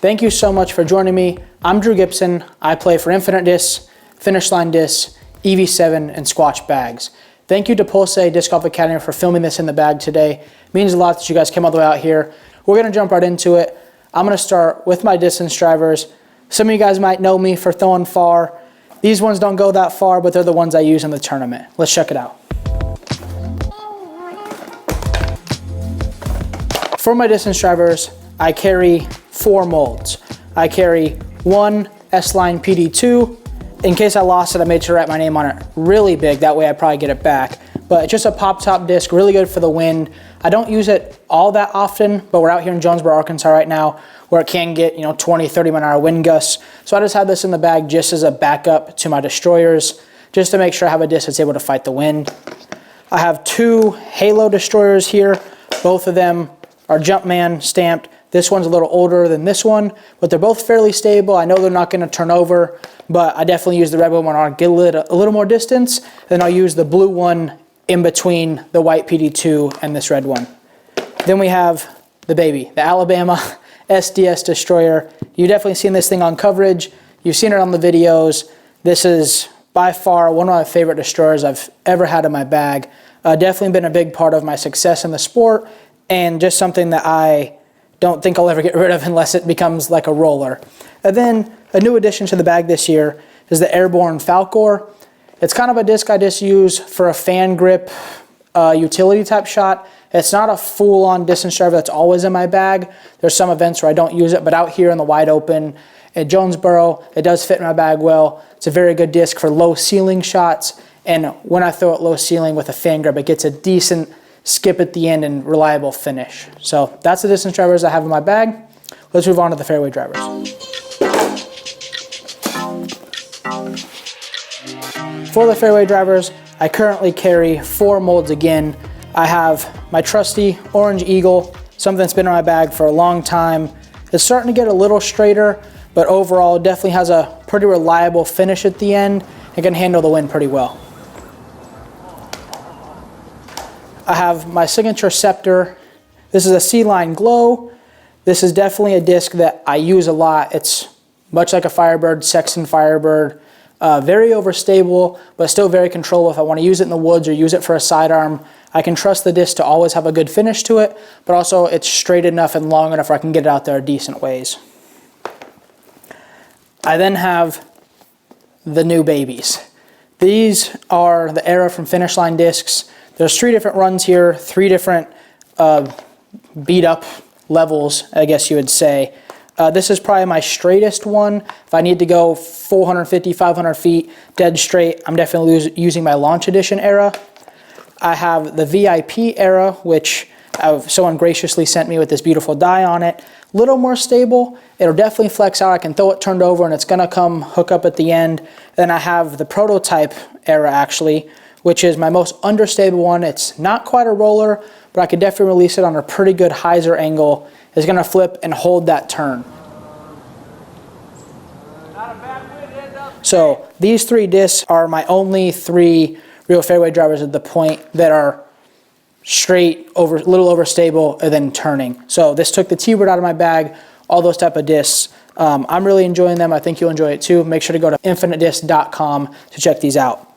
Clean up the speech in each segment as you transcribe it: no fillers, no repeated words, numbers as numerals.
Thank you so much for joining me. I'm Drew Gibson. I play for Infinite Discs, Finish Line Discs, EV7, and Squatch Bags. Thank you to Pulse Disc Golf Academy for filming this in the bag today. It means a lot that you guys came all the way out here. We're gonna jump right into it. I'm gonna start with my distance drivers. Some of you guys might know me for throwing far. These ones don't go that far, but they're the ones I use in the tournament. Let's check it out. For my distance drivers, I carry 4 molds. I carry one S-Line PD2. In case I lost it, I made sure to write my name on it really big. That way I'd probably get it back. But it's just a pop top disc, really good for the wind. I don't use it all that often, but we're out here in Jonesboro, Arkansas right now, where it can get 20, 30-mile-an-hour wind gusts. So I just have this in the bag just as a backup to my destroyers, just to make sure I have a disc that's able to fight the wind. I have 2 Halo destroyers here. Both of them are Jumpman stamped. This one's a little older than this one, but they're both fairly stable. I know they're not gonna turn over, but I definitely use the red one when I get a little more distance. Then I'll use the blue one in between the white PD2 and this red one. Then we have the baby, the Alabama SDS Destroyer. You've definitely seen this thing on coverage. You've seen it on the videos. This is by far one of my favorite destroyers I've ever had in my bag. Definitely been a big part of my success in the sport, and just something that I don't think I'll ever get rid of unless it becomes like a roller. And then a new addition to the bag this year is the Airborne Falcor. It's kind of a disc I just use for a fan grip utility type shot. It's not a full-on distance driver that's always in my bag. There's some events where I don't use it, but out here in the wide open at Jonesboro, it does fit in my bag well. It's a very good disc for low ceiling shots, and when I throw it low ceiling with a fan grip, it gets a decent skip at the end and reliable finish. So that's the distance drivers I have in my bag. Let's move on to the fairway drivers. For the fairway drivers, I currently carry 4 molds again. I have my trusty Orange Eagle, something that's been in my bag for a long time. It's starting to get a little straighter, but overall definitely has a pretty reliable finish at the end and can handle the wind pretty well. I have my signature Scepter. This is a C-Line Glow. This is definitely a disc that I use a lot. It's much like a Firebird, Sexton Firebird. Very overstable, but still very controllable. If I want to use it in the woods or use it for a sidearm, I can trust the disc to always have a good finish to it, but also it's straight enough and long enough where I can get it out there a decent ways. I then have the new babies. These are the Era from Finish Line discs. There's 3 different runs here, 3 different beat up levels, I guess you would say. This is probably my straightest one. If I need to go 450, 500 feet dead straight, I'm definitely using my Launch Edition Era. I have the VIP Era, which someone graciously sent me with this beautiful die on it. A little more stable. It'll definitely flex out. I can throw it turned over and it's gonna come hook up at the end. Then I have the Prototype Era actually, which is my most understable one. It's not quite a roller, but I could definitely release it on a pretty good hyzer angle. It's gonna flip and hold that turn. So these 3 discs are my only 3 real fairway drivers at the point that are straight, a little overstable, and then turning. So this took the T-Bird out of my bag, all those type of discs. I'm really enjoying them. I think you'll enjoy it too. Make sure to go to infinitedisc.com to check these out.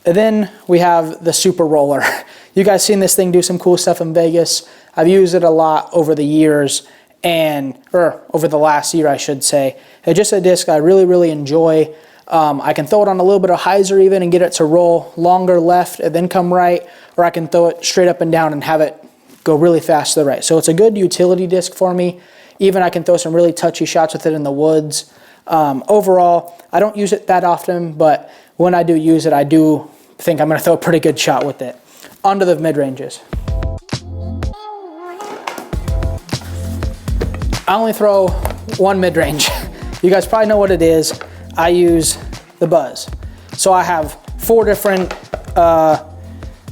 And then we have the Super Roller. You guys seen this thing do some cool stuff in Vegas. I've used it a lot over the years, or over the last year, I should say. It's just a disc I really, really enjoy. I can throw it on a little bit of hyzer even and get it to roll longer left and then come right, or I can throw it straight up and down and have it go really fast to the right. So it's a good utility disc for me. Even I can throw some really touchy shots with it in the woods. Overall, I don't use it that often, but when I do use it, I do think I'm going to throw a pretty good shot with it. On to the mid-ranges. I only throw one mid-range. You guys probably know what it is. I use the Buzz. So I have 4 different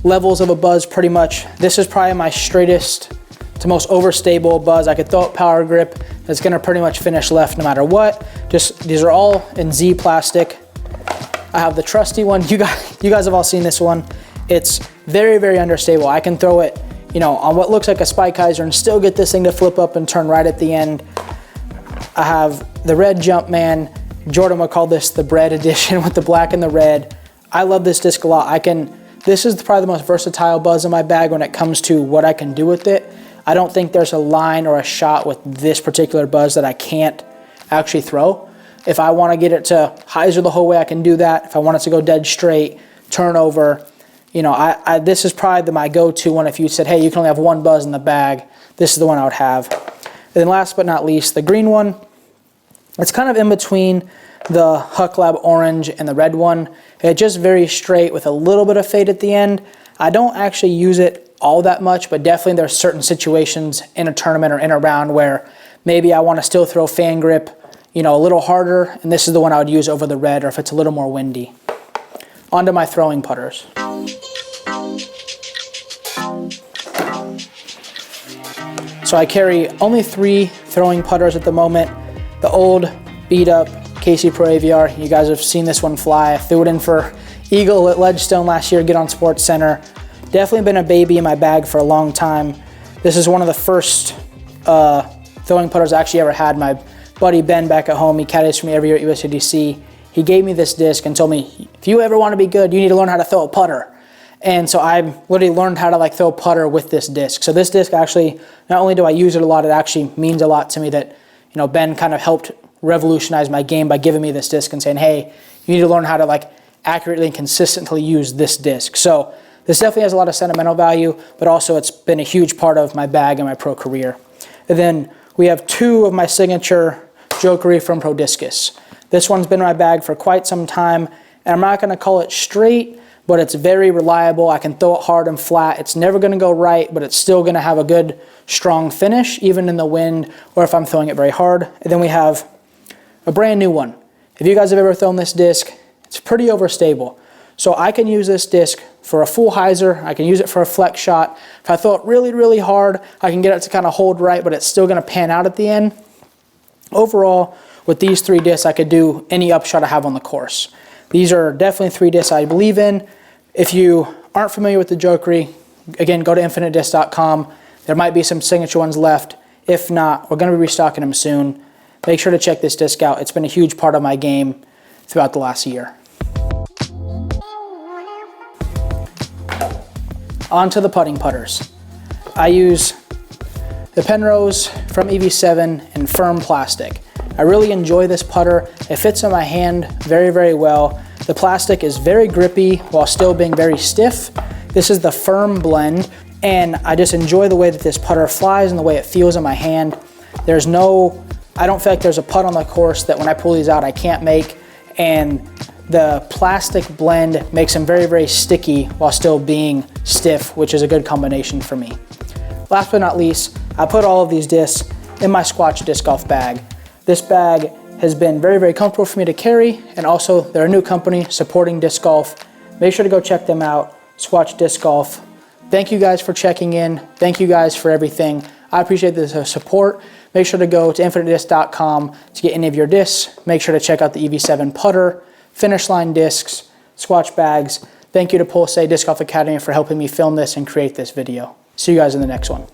levels of a Buzz pretty much. This is probably my straightest to most overstable Buzz. I could throw it power grip. It's gonna pretty much finish left no matter what. These are all in Z plastic. I have the trusty one. You guys have all seen this one. It's very, very understable. I can throw it, on what looks like a spike hyzer and still get this thing to flip up and turn right at the end. I have the red Jumpman. Jordan would call this the bread edition with the black and the red. I love this disc a lot. This is probably the most versatile buzz in my bag when it comes to what I can do with it. I don't think there's a line or a shot with this particular buzz that I can't actually throw. If I want to get it to hyzer the whole way, I can do that. If I want it to go dead straight, turn over, you know, this is probably my go-to one. If you said, hey, you can only have one buzz in the bag, this is the one I would have. And then last but not least, the green one. It's kind of in between the Huck Lab orange and the red one. It's just very straight with a little bit of fade at the end. I don't actually use it all that much, but definitely there's certain situations in a tournament or in a round where maybe I want to still throw fan grip, you know, a little harder, and this is the one I would use over the red, or if it's a little more windy. Onto my throwing putters. So I carry only 3 throwing putters at the moment. The old beat up Casey Pro AVR. You guys have seen this one fly. I threw it in for Eagle at Ledgestone last year, Get On Sports Center. Definitely been a baby in my bag for a long time. This is one of the first throwing putters I actually ever had. My buddy Ben back at home, he caddies for me every year at USADC. He gave me this disc and told me, if you ever want to be good, you need to learn how to throw a putter. And so I literally learned how to like throw a putter with this disc. So this disc actually, not only do I use it a lot, it actually means a lot to me that, you know, Ben kind of helped revolutionize my game by giving me this disc and saying, hey, you need to learn how to like accurately and consistently use this disc. So this definitely has a lot of sentimental value, but also it's been a huge part of my bag and my pro career. And then we have 2 of my signature Jokery from Pro Discus. This one's been in my bag for quite some time, and I'm not gonna call it straight, but it's very reliable. I can throw it hard and flat. It's never gonna go right, but it's still gonna have a good, strong finish, even in the wind, or if I'm throwing it very hard. And then we have a brand new one. If you guys have ever thrown this disc, it's pretty overstable. So I can use this disc for a full hyzer. I can use it for a flex shot. If I throw it really, really hard, I can get it to kind of hold right, but it's still gonna pan out at the end. Overall, with these 3 discs, I could do any upshot I have on the course. These are definitely 3 discs I believe in. If you aren't familiar with the Jokery, again, go to infinitedisc.com. There might be some signature ones left. If not, we're gonna be restocking them soon. Make sure to check this disc out. It's been a huge part of my game throughout the last year. On to the putting putters. I use the Penrose from EV7 in firm plastic. I really enjoy this putter. It fits in my hand very, very well. The plastic is very grippy while still being very stiff. This is the firm blend, and I just enjoy the way that this putter flies and the way it feels in my hand. I don't feel like there's a putt on the course that when I pull these out I can't make, and the plastic blend makes them very, very sticky while still being stiff, which is a good combination for me. Last but not least, I put all of these discs in my Squatch disc golf bag. This bag has been very, very comfortable for me to carry, and also they're a new company supporting disc golf. Make sure to go check them out, Squatch Disc Golf. Thank you guys for checking in. Thank you guys for everything. I appreciate the support. Make sure to go to infinitedisc.com to get any of your discs. Make sure to check out the EV7 putter, Finish Line discs, Squatch bags. Thank you to Pulse Disc Golf Academy for helping me film this and create this video. See you guys in the next one.